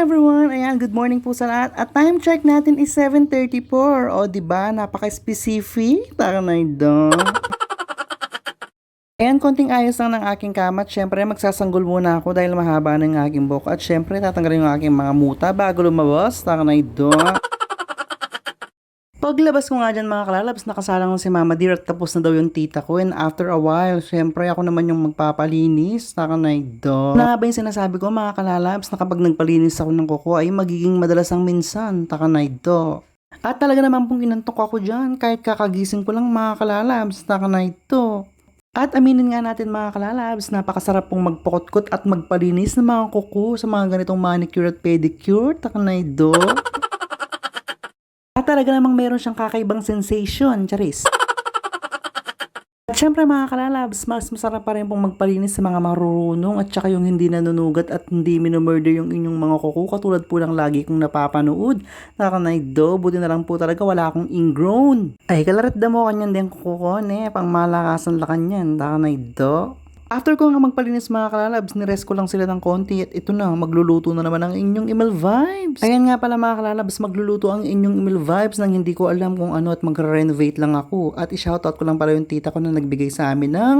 everyone! Ayan, good morning po sa lahat. At time check natin is 7:34. O, diba? Napaka-specific. Tara na ito. Ayan, konting ayos lang ng aking kama. At syempre, magsasanggol muna ako dahil mahaba na yung aking buhok. At syempre, tatanggalin yung aking mga muta bago lumabas. Tara na ito. Paglabas ko nga dyan mga kalalabs, nakasalang si Mama Dear at tapos na daw yung tita ko. And after a while, syempre ako naman yung magpapalinis. Taka na ito. Na ba yung sinasabi ko mga kalalabs na kapag nagpalinis ako ng kuko ay magiging madalas ang minsan. Taka na ito. At talaga naman pong inantok ako dyan kahit kakagising ko lang mga kalalabs. Taka na ito. At aminin nga natin mga kalalabs, napakasarap pong magpakotkot at magpalinis ng mga kuko sa mga ganitong manicure at pedicure. Taka na ito. At talaga namang meron siyang kakaibang sensation, charis. At syempre mga kalalabs, mas masarap pa rin pong magpalinis sa mga marurunong at saka yung hindi nanunugat at hindi minumurder yung inyong mga kuko katulad po lang lagi kong napapanood. Nakanaydo, buti na lang po talaga wala akong ingrown. Ay, kalarat damo kanyan din kuko ko, ne, pang malakasan la kanyan, nakanaydo. After ko nga magpalinis mga kalalabs, nirest ko lang sila ng konti at ito na, magluluto na naman ang inyong email vibes. Ayan nga pala mga kalalabs, magluluto ang inyong email vibes nang hindi ko alam kung ano at magre-renovate lang ako. At i-shoutout ko lang pala yung tita ko na nagbigay sa amin ng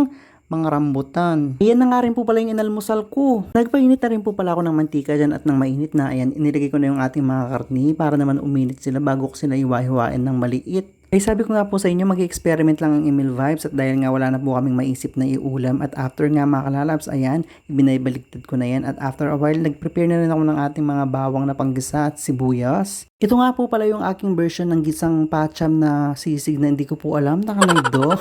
mga rambutan. Ayan na nga rin po pala yung inalmusal ko. Nagpainit na rin po pala ako ng mantika dyan at ng mainit na. Ayan, inilagay ko na yung ating mga karni para naman uminit sila bago ko sila iwa-hiwain ng maliit. Ay sabi ko nga po sa inyo, mag-experiment lang ang email vibes at dahil nga wala na po kaming maisip na iulam at after nga mga kalalabs, ayan, ibinaybaliktad ko na yan at after a while, nag-prepare na rin ako ng ating mga bawang na panggisa at sibuyas. Ito nga po pala yung aking version ng gisang pacham na sisig na hindi ko po alam, nakanaydo.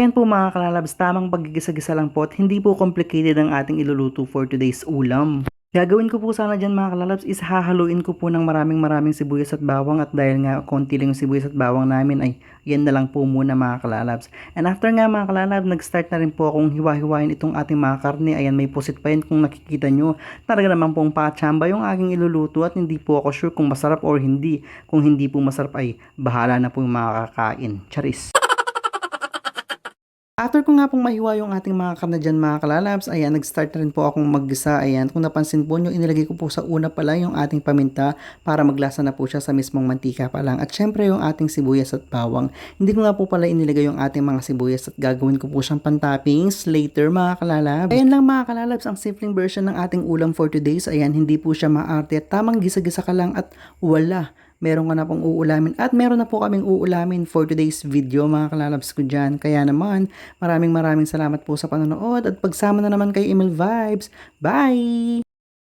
Ayan po mga kalalabs, tamang paggigisa-gisa lang po at hindi po complicated ang ating iluluto for today's ulam. Gagawin ko po sana dyan mga kalalabs is hahaluin ko po ng maraming sibuyas at bawang at dahil nga konti lang yung sibuyas at bawang namin ay yan na lang po muna mga kalalabs. And after nga mga kalalabs, nag-start na rin po akong hiwa-hiwain itong ating mga karne. Ayan, may pusit pa yan kung nakikita nyo. Talaga naman pong pachamba yung aking iluluto at hindi po ako sure kung masarap or hindi. Kung hindi po masarap ay bahala na po yung mga kakain. Charis! After ko nga pong mahiwa yung ating mga karna dyan mga kalalabs, ayan, nag-start na rin po akong maggisa. Ayan, kung napansin po nyo, inilagay ko po sa una pala yung ating paminta para maglasa na po siya sa mismong mantika pa lang. At syempre yung ating sibuyas at bawang. Hindi ko nga po pala inilagay yung ating mga sibuyas at gagawin ko po siyang pantoppings later mga kalalabs. Ayan lang mga kalalabs, ang simpleng version ng ating ulam for today's. Ayan, hindi po siya maarte at tamang gisa-gisa ka lang at wala. Meron ka na pong uulamin at meron na po kaming uulamin for today's video mga kalalabs ko dyan. Kaya naman, maraming salamat po sa panonood at pagsama na naman kay Email Vibes. Bye!